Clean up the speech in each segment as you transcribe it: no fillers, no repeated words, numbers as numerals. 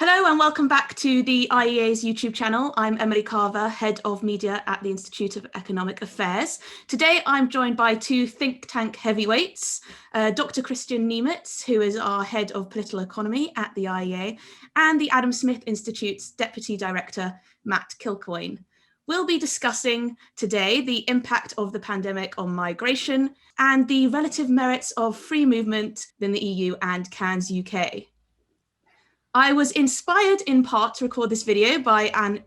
Hello and welcome back to the IEA's YouTube channel. I'm Emily Carver, Head of Media at the Institute of Economic Affairs. Today I'm joined by two think tank heavyweights, Dr Kristian Niemietz, who is our Head of Political Economy at the IEA, and the Adam Smith Institute's Deputy Director, Matt Kilcoyne. We'll be discussing today the impact of the pandemic on migration and the relative merits of free movement in the EU and Canzuk UK. I was inspired in part to record this video by an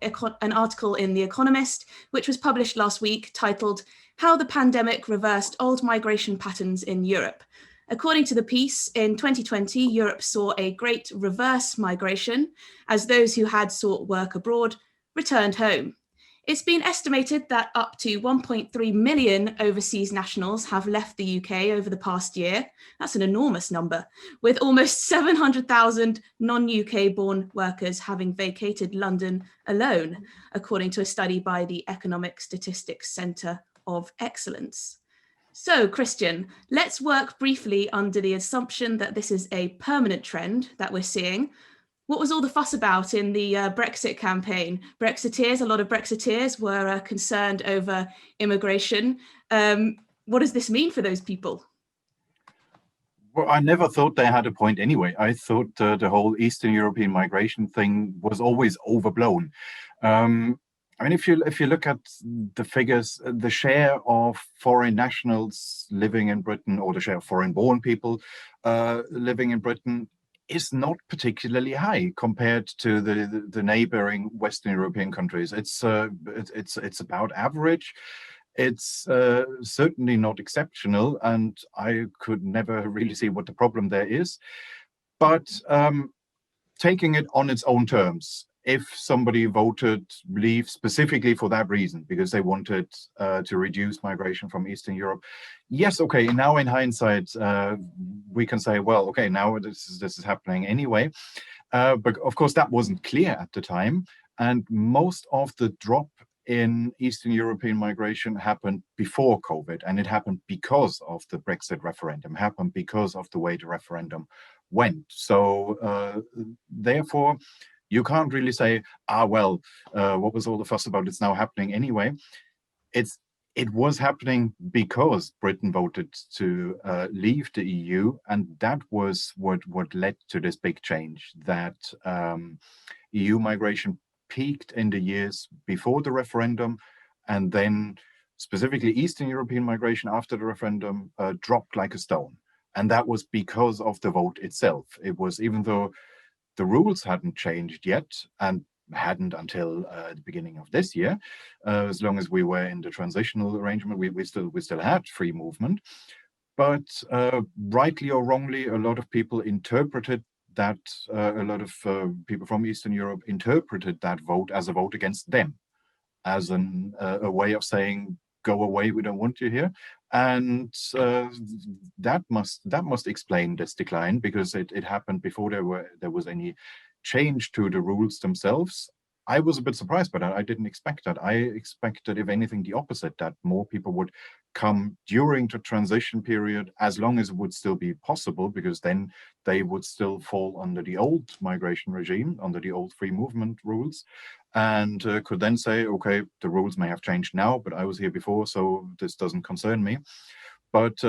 article in The Economist, which was published last week, titled "How the Pandemic Reversed Old Migration Patterns in Europe." According to the piece, in 2020, Europe saw a great reverse migration as those who had sought work abroad returned home. It's been estimated that up to 1.3 million overseas nationals have left the UK over the past year. That's an enormous number, with almost 700,000 non-UK born workers having vacated London alone, according to a study by the Economic Statistics Centre of Excellence. So, Kristian, let's work briefly under the assumption that this is a permanent trend that we're seeing. What was all the fuss about in the Brexit campaign? A lot of Brexiteers were concerned over immigration. What does this mean for those people? Well, I never thought they had a point anyway. I thought the whole Eastern European migration thing was always overblown. I mean, if you look at the figures, the share of foreign nationals living in Britain, or the share of foreign-born people living in Britain, is not particularly high compared to the neighboring Western European countries. It's about average. It's certainly not exceptional, and I could never really see what the problem there is. But taking it on its own terms, if somebody voted leave specifically for that reason, because they wanted to reduce migration from Eastern Europe, yes, okay, now in hindsight, we can say, well, okay, now this is happening anyway. But of course, that wasn't clear at the time. And most of the drop in Eastern European migration happened before COVID, and it happened because of the Brexit referendum, happened because of the way the referendum went. So therefore, you can't really say, what was all the fuss about? It's now happening anyway. It was happening because Britain voted to leave the EU, and that was what led to this big change, that EU migration peaked in the years before the referendum, and then specifically Eastern European migration after the referendum dropped like a stone. And that was because of the vote itself. It was, even though the rules hadn't changed yet, and hadn't until the beginning of this year, as long as we were in the transitional arrangement, we still had free movement. But rightly or wrongly, a lot of people interpreted that, a lot of people from Eastern Europe interpreted that vote as a vote against them, as a way of saying, go away, we don't want you here. And that must explain this decline, because it happened before there was any change to the rules themselves. I was a bit surprised by that. I didn't expect that. I expected, if anything, the opposite, that more people would come during the transition period, as long as it would still be possible, because then they would still fall under the old migration regime, under the old free movement rules, and could then say, okay, the rules may have changed now, but I was here before, so this doesn't concern me. But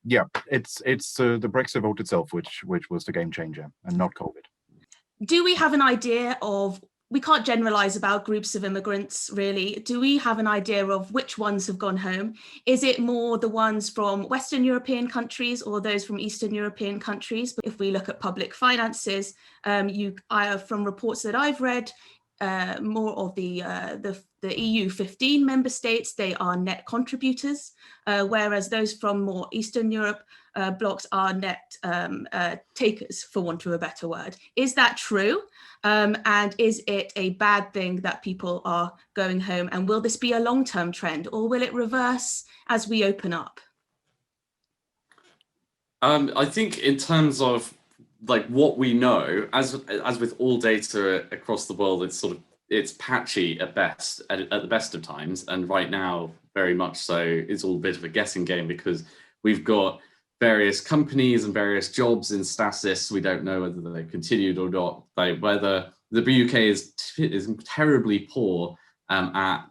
yeah, it's the Brexit vote itself which was the game changer, and not COVID. Do we have an idea of, we can't generalize about groups of immigrants, really. Do we have an idea of which ones have gone home? Is it more the ones from Western European countries or those from Eastern European countries? But if we look at public finances, from reports that I've read, more of the EU 15 member states, they are net contributors, whereas those from more Eastern Europe blocks are net takers, for want of a better word. Is that true? And is it a bad thing that people are going home? And will this be a long-term trend, or will it reverse as we open up? I think in terms of like what we know, as with all data across the world, it's patchy at best, at the best of times, and right now very much so it's all a bit of a guessing game, because we've got various companies and various jobs in stasis. We don't know whether they've continued or not. Whether the UK is terribly poor at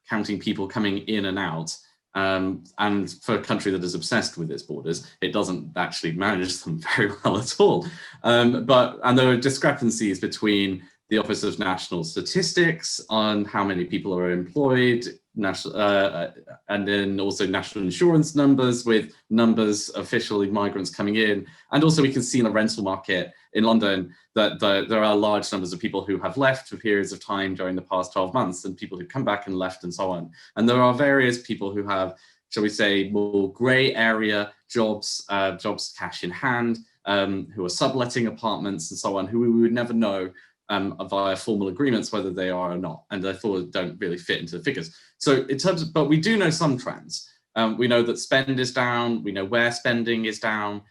counting people coming in and out. And for a country that is obsessed with its borders, it doesn't actually manage them very well at all. And there are discrepancies between the Office of National Statistics on how many people are employed, and then also national insurance numbers with numbers of official migrants coming in. And also we can see in the rental market in London that there are large numbers of people who have left for periods of time during the past 12 months and people who come back and left and so on. And there are various people who have, shall we say, more grey area jobs, jobs cash in hand, who are subletting apartments and so on, who we would never know via formal agreements whether they are or not, and therefore don't really fit into the figures. So in terms of, but we do know some trends. We know that spend is down, we know where spending is down,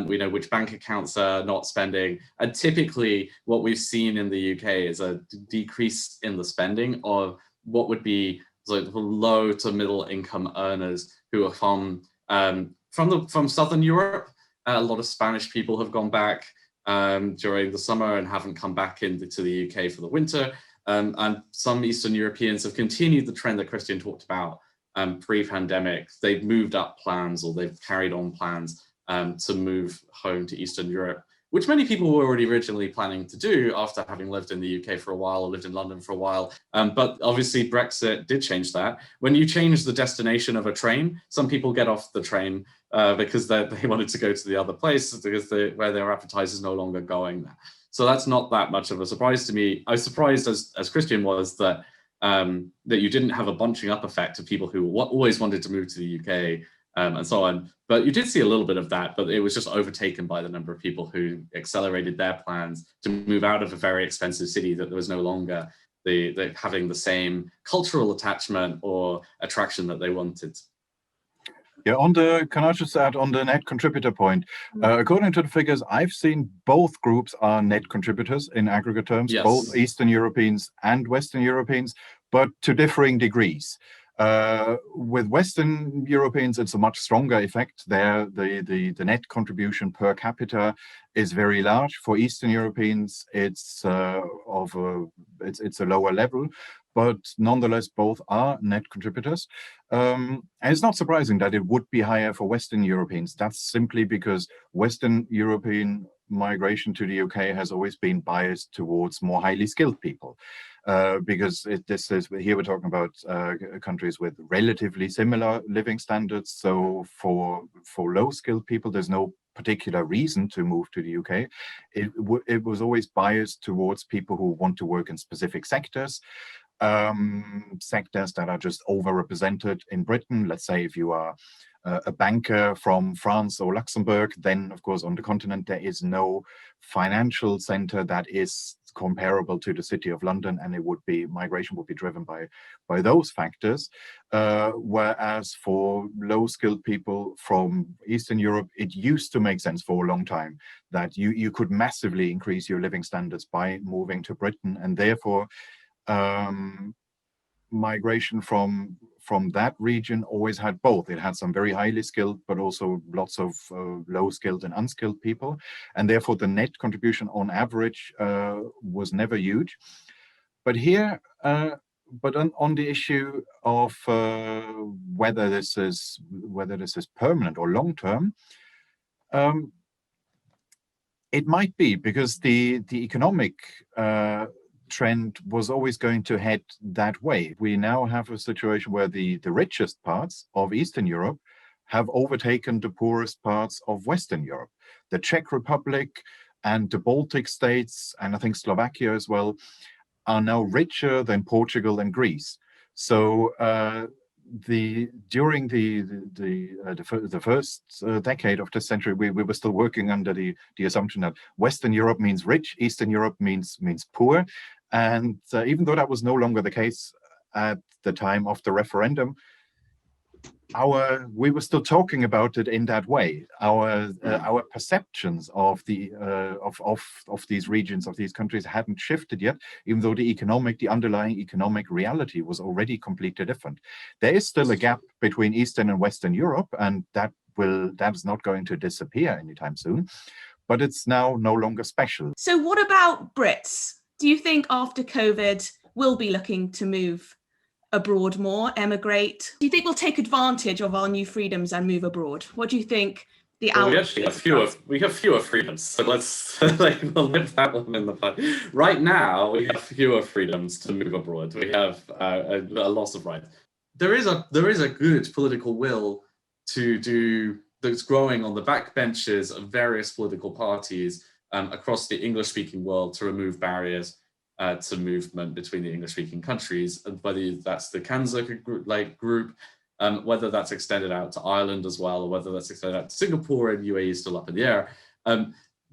we know which bank accounts are not spending, and typically what we've seen in the UK is a decrease in the spending of what would be like the low to middle income earners who are from Southern Europe. A lot of Spanish people have gone back during the summer and haven't come back into the UK for the winter. And some Eastern Europeans have continued the trend that Kristian talked about pre-pandemic. They've moved up plans, or they've carried on plans to move home to Eastern Europe, which many people were already originally planning to do after having lived in the UK for a while or lived in London for a while. But obviously Brexit did change that. When you change the destination of a train, some people get off the train because they wanted to go to the other place because where their appetite is no longer going there. So that's not that much of a surprise to me. I was surprised, as Kristian was, that that you didn't have a bunching up effect of people who always wanted to move to the UK and so on. But you did see a little bit of that, but it was just overtaken by the number of people who accelerated their plans to move out of a very expensive city that there was no longer having the same cultural attachment or attraction that they wanted. Yeah, can I just add on the net contributor point? According to the figures I've seen, both groups are net contributors in aggregate terms, yes. Both Eastern Europeans and Western Europeans, but to differing degrees. With Western Europeans, it's a much stronger effect. There, the net contribution per capita is very large. For Eastern Europeans, it's a lower level, but nonetheless, both are net contributors. And it's not surprising that it would be higher for Western Europeans. That's simply because Western European migration to the UK has always been biased towards more highly skilled people. Because here we're talking about countries with relatively similar living standards. So for low skilled people, there's no particular reason to move to the UK. It was always biased towards people who want to work in specific sectors. Sectors that are just overrepresented in Britain. Let's say if you are a banker from France or Luxembourg, then of course on the continent there is no financial center that is comparable to the City of London, and migration would be driven by those factors. Whereas for low-skilled people from Eastern Europe, it used to make sense for a long time that you could massively increase your living standards by moving to Britain, and therefore migration from that region always had both. It had some very highly skilled, but also lots of low skilled and unskilled people. And therefore the net contribution on average was never huge. But here, on the issue of whether this is permanent or long term, it might be, because the economic trend was always going to head that way. We now have a situation where the richest parts of Eastern Europe have overtaken the poorest parts of Western Europe. The Czech Republic and the Baltic states, and I think Slovakia as well, are now richer than Portugal and Greece. So during the first decade of this century, we were still working under the assumption that Western Europe means rich, Eastern Europe means poor. And even though that was no longer the case at the time of the referendum, we were still talking about it in that way. Our perceptions of these regions, of these countries, hadn't shifted yet, even though the underlying economic reality was already completely different. There is still a gap between Eastern and Western Europe, and that that's not going to disappear anytime soon, but it's now no longer special. So what about Brits? Do you think after COVID we'll be looking to move abroad more, emigrate? Do you think we'll take advantage of our new freedoms and move abroad? What do you think the Well, we outlook actually is? have fewer freedoms, so let's we'll nip that one in the bud. Right now, we have fewer freedoms to move abroad. We have a loss of rights. There is a good political will to do that's growing on the backbenches of various political parties across the English-speaking world to remove barriers to movement between the English-speaking countries, and whether that's the Canzuk group, whether that's extended out to Ireland as well, or whether that's extended out to Singapore, and UAE is still up in the air.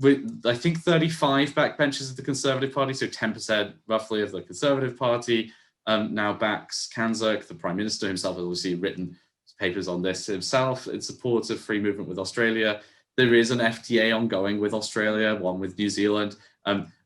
With, I think, 35 backbenches of the Conservative Party, so 10% roughly of the Conservative Party, now backs Canzuk. The Prime Minister himself has obviously written papers on this himself in support of free movement with Australia. There is an FTA ongoing with Australia, one with New Zealand.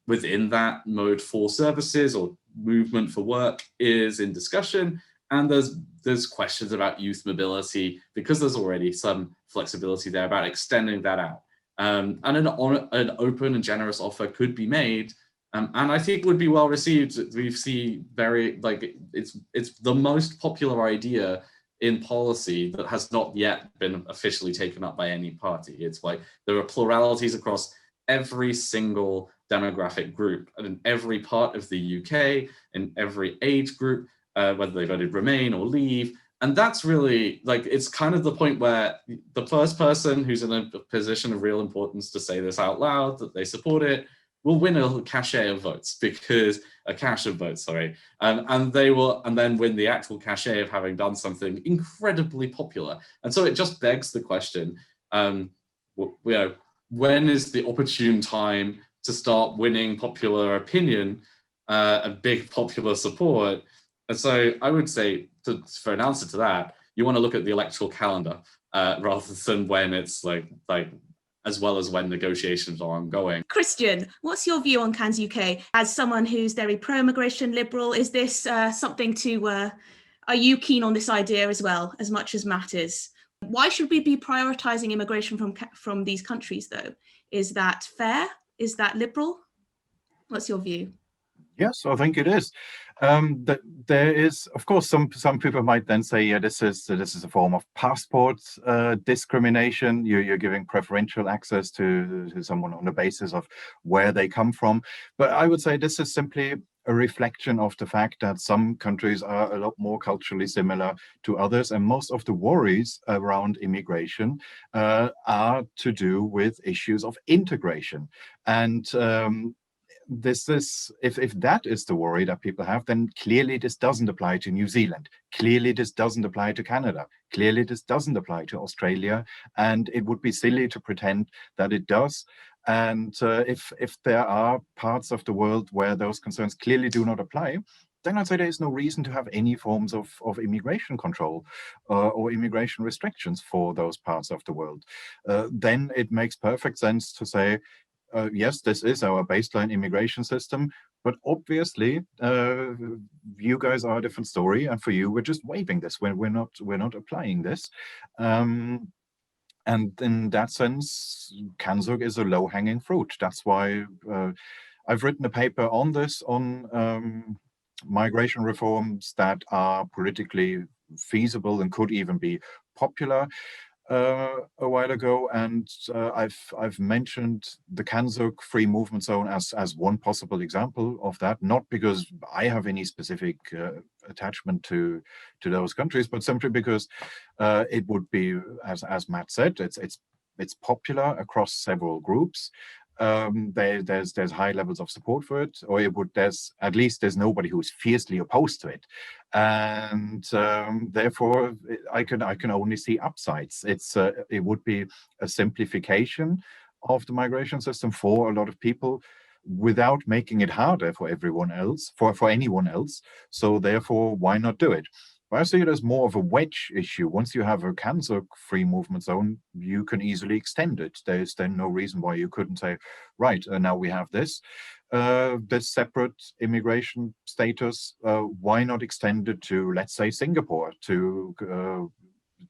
Within that, mode for services or movement for work is in discussion. And there's questions about youth mobility, because there's already some flexibility there about extending that out. And an open and generous offer could be made, and I think would be well received. We see it's the most popular idea in policy that has not yet been officially taken up by any party. It's like there are pluralities across every single demographic group and in every part of the UK, in every age group, whether they voted Remain or Leave. And that's really, it's kind of the point where the first person who's in a position of real importance to say this out loud, that they support it, will win a cache of votes, and they will, and then win the actual cachet of having done something incredibly popular. And so it just begs the question, when is the opportune time to start winning popular opinion and big popular support? And so I would say, for an answer to that, you want to look at the electoral calendar rather than when it's as well as when negotiations are ongoing. Kristian, what's your view on Canzuk? As someone who's very pro-immigration liberal, is this something to, are you keen on this idea as well, as much as matters? Why should we be prioritising immigration from these countries, though? Is that fair? Is that liberal? What's your view? Yes, I think it is. That there is, of course, some people might then say, yeah, this is a form of passport discrimination. You're giving preferential access to someone on the basis of where they come from. But I would say this is simply a reflection of the fact that some countries are a lot more culturally similar to others, and most of the worries around immigration are to do with issues of integration. And this is, if that is the worry that people have, then clearly this doesn't apply to New Zealand. Clearly this doesn't apply to Canada. Clearly this doesn't apply to Australia, and it would be silly to pretend that it does. And if there are parts of the world where those concerns clearly do not apply, then I'd say there is no reason to have any forms of immigration control or immigration restrictions for those parts of the world. Then it makes perfect sense to say, yes, this is our baseline immigration system, but obviously you guys are a different story, and for you we're just waiving this. We're not applying this. And in that sense, Canzuk is a low-hanging fruit. That's why I've written a paper on this, on migration reforms that are politically feasible and could even be popular. A while ago, and I've mentioned the Canzuk free movement zone as one possible example of that, not because I have any specific attachment to those countries, but simply because it would be, as Matt said, it's popular across several groups. There's high levels of support for it, or there's nobody who's fiercely opposed to it, and therefore I can only see upsides. It would be a simplification of the migration system for a lot of people, without making it harder for everyone else, for anyone else. So therefore, why not do it? But I see it as more of a wedge issue. Once you have a Canzuk free movement zone, you can easily extend it. There's then no reason why you couldn't say, right, now we have this separate immigration status. Why not extend it to, let's say, Singapore, to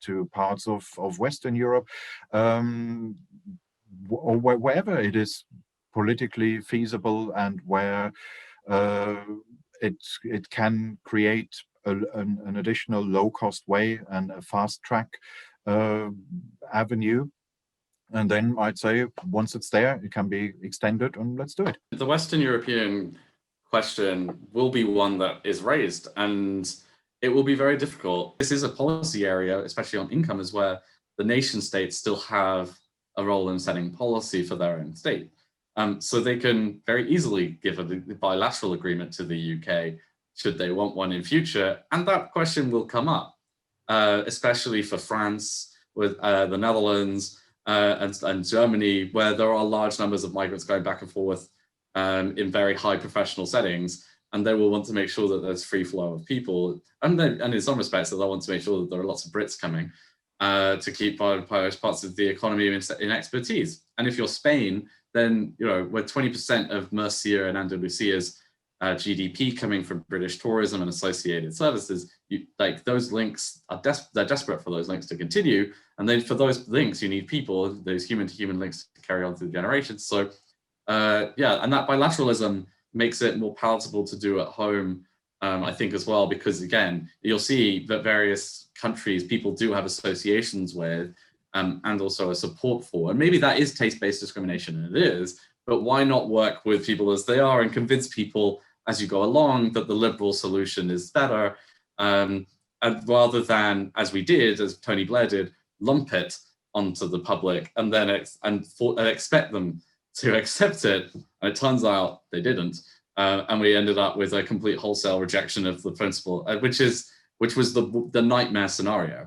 to parts of Western Europe, or wherever it is politically feasible and where it can create an additional low-cost way and a fast-track avenue. And then I'd say once it's there, it can be extended, and let's do it. The Western European question will be one that is raised, and it will be very difficult. This is a policy area, especially on income, is where the nation states still have a role in setting policy for their own state. So they can very easily give a bilateral agreement to the UK should they want one in future, and that question will come up, especially for France, with the Netherlands, and Germany, where there are large numbers of migrants going back and forth in very high professional settings, and they will want to make sure that there's free flow of people, and in some respects, they'll want to make sure that there are lots of Brits coming to keep various parts of the economy in expertise. And if you're Spain, then with 20% of Murcia and Andalusia's GDP coming from British tourism and associated services, those links are they're desperate for those links to continue, and then for those links you need people, those human-to-human links to carry on through generations. So yeah, and that bilateralism makes it more palatable to do at home, I think, as well, because again, you'll see that various countries people do have associations with, and also a support for, and maybe that is taste-based discrimination, and it is, but why not work with people as they are and convince people as you go along that the liberal solution is better, and rather than, as we did, as Tony Blair did, lump it onto the public and then expect them to accept it. And it turns out they didn't, and we ended up with a complete wholesale rejection of the principle, which was the nightmare scenario.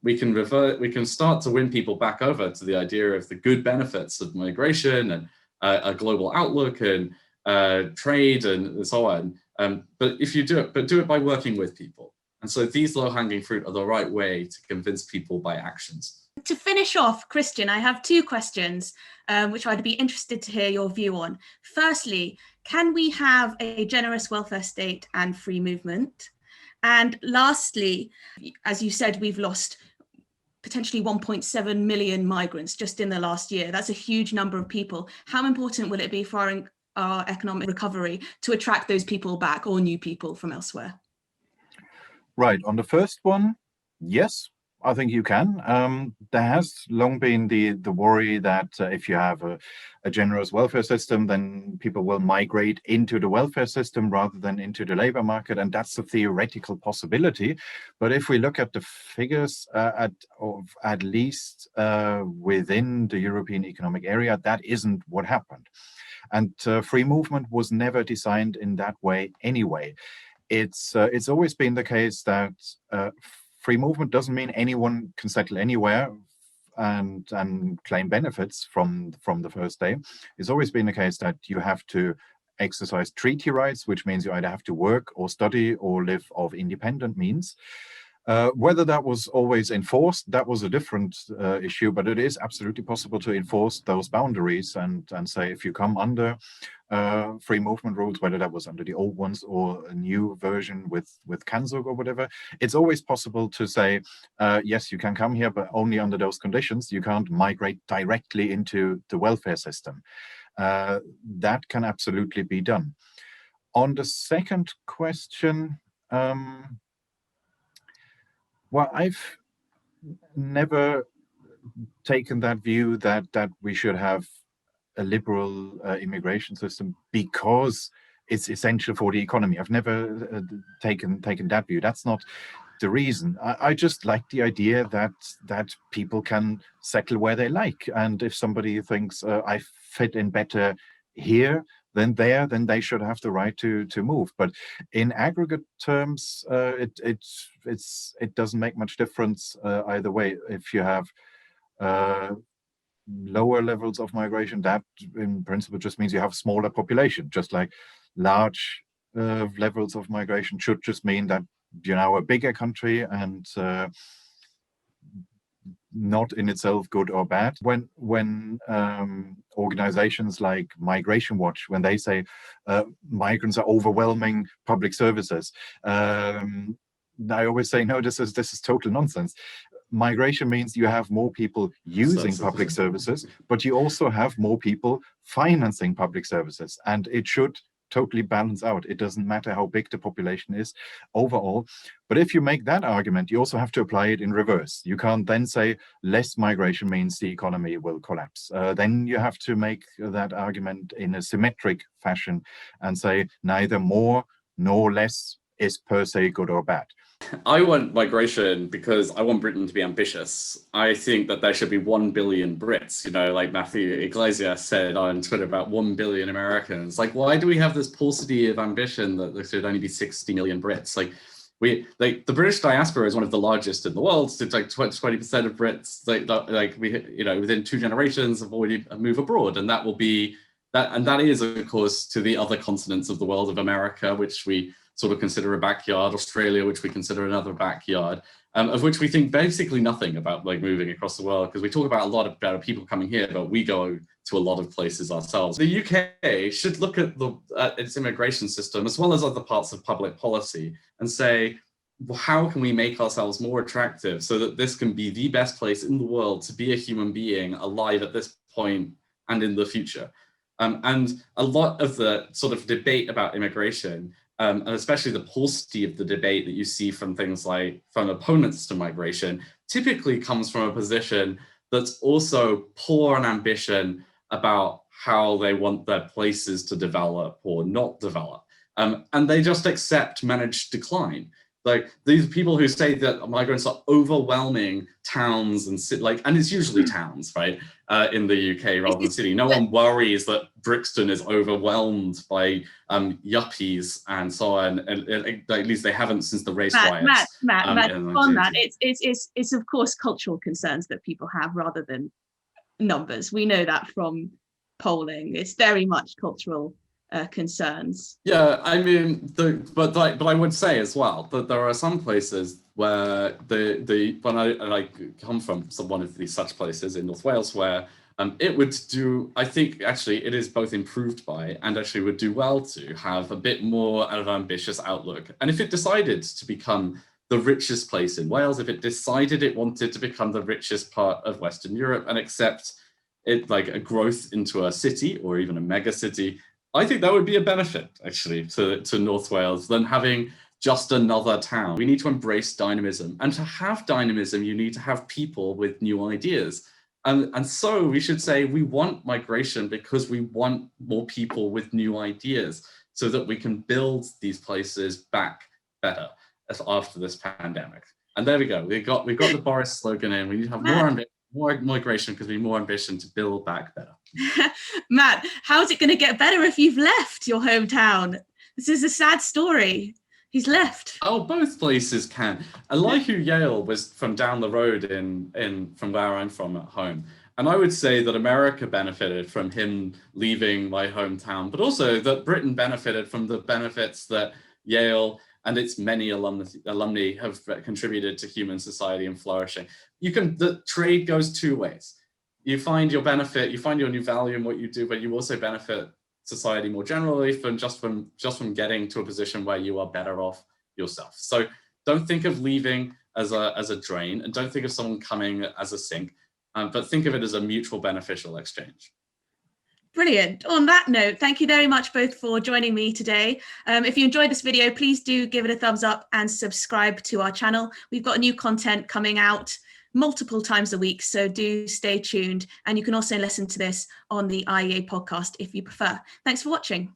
We can start to win people back over to the idea of the good benefits of migration and a global outlook and trade and so on. But if you do it by working with people. And so these low-hanging fruit are the right way to convince people by actions. To finish off, Kristian, I have two questions, which I'd be interested to hear your view on. Firstly, can we have a generous welfare state and free movement? And lastly, as you said, we've lost potentially 1.7 million migrants just in the last year. That's a huge number of people. How important will it be for our economic recovery to attract those people back, or new people from elsewhere? Right, on the first one, yes, I think you can. There has long been the worry that if you have a generous welfare system, then people will migrate into the welfare system rather than into the labor market, and that's a theoretical possibility. But if we look at the figures, at least within the European Economic Area, that isn't what happened. And free movement was never designed in that way anyway. It's always been the case that free movement doesn't mean anyone can settle anywhere and claim benefits from the first day. It's always been the case that you have to exercise treaty rights, which means you either have to work or study or live of independent means. Whether that was always enforced, that was a different issue, but it is absolutely possible to enforce those boundaries and say if you come under free movement rules, whether that was under the old ones or a new version with Canzuk or whatever, it's always possible to say, yes, you can come here, but only under those conditions. You can't migrate directly into the welfare system. That can absolutely be done. On the second question, well, I've never taken that view that we should have a liberal immigration system because it's essential for the economy. I've never taken that view. That's not the reason. I just like the idea that people can settle where they like, and if somebody thinks I fit in better here than there, then they should have the right to move. But in aggregate terms, it doesn't make much difference either way. If you have lower levels of migration, that in principle just means you have a smaller population. Just like large levels of migration should just mean that you're now a bigger country, and not in itself good or bad. When organizations like Migration Watch, when they say migrants are overwhelming public services, I always say, no, this is total nonsense. migration means you have more people using public services, but you also have more people financing public services, and it should totally balance out. It doesn't matter how big the population is overall. But if you make that argument, you also have to apply it in reverse. You can't then say less migration means the economy will collapse. Then you have to make that argument in a symmetric fashion and say neither more nor less is per se good or bad. I want migration because I want Britain to be ambitious. I think that there should be 1 billion Brits, like Matthew Iglesias said on Twitter about 1 billion Americans. Like, why do we have this paucity of ambition that there should only be 60 million Brits? The British diaspora is one of the largest in the world. It's like 20% of Brits, within 2 generations have already moved abroad. And that will be that. And that is, of course, to the other continents of the world, of America, which we sort of consider a backyard, Australia, which we consider another backyard, of which we think basically nothing about, like, moving across the world, because we talk about a lot about people coming here, but we go to a lot of places ourselves. The UK should look at its immigration system, as well as other parts of public policy, and say, well, how can we make ourselves more attractive so that this can be the best place in the world to be a human being alive at this point and in the future? And a lot of the sort of debate about immigration, and especially the paucity of the debate that you see from things like from opponents to migration, typically comes from a position that's also poor in ambition about how they want their places to develop or not develop. And they just accept managed decline. Like, these people who say that migrants are overwhelming towns and and it's usually towns, right, in the UK rather than city. No one worries that Brixton is overwhelmed by yuppies and so on, and at least they haven't since the race riots. Matt, on that, it's of course cultural concerns that people have rather than numbers. We know that from polling. It's very much cultural concerns. Yeah, I mean, but I would say as well that there are some places where when I come from one of these such places in North Wales, where it would do, I think actually it is both improved by and actually would do well to have a bit more of an ambitious outlook. And if it decided to become the richest place in Wales, if it decided it wanted to become the richest part of Western Europe and accept it like a growth into a city or even a mega city, I think that would be a benefit, actually, to North Wales than having just another town. We need to embrace dynamism. And to have dynamism, you need to have people with new ideas. And so we should say we want migration because we want more people with new ideas so that we can build these places back better after this pandemic. And there we go. We've got the Boris slogan in. We need to have more migration because we need more ambition to build back better. Matt, how's it going to get better if you've left your hometown? This is a sad story. He's left. Oh, both places can. Elihu Yale was from down the road from where I'm from at home. And I would say that America benefited from him leaving my hometown, but also that Britain benefited from the benefits that Yale and its many alumni have contributed to human society and flourishing. The trade goes 2 ways. You find your benefit, you find your new value in what you do, but you also benefit society more generally from getting to a position where you are better off yourself. So don't think of leaving as a drain, and don't think of someone coming as a sink, but think of it as a mutual beneficial exchange. Brilliant. On that note, thank you very much both for joining me today. If you enjoyed this video, please do give it a thumbs up and subscribe to our channel. We've got new content coming out multiple times a week, so do stay tuned. And you can also listen to this on the IEA podcast if you prefer. Thanks for watching.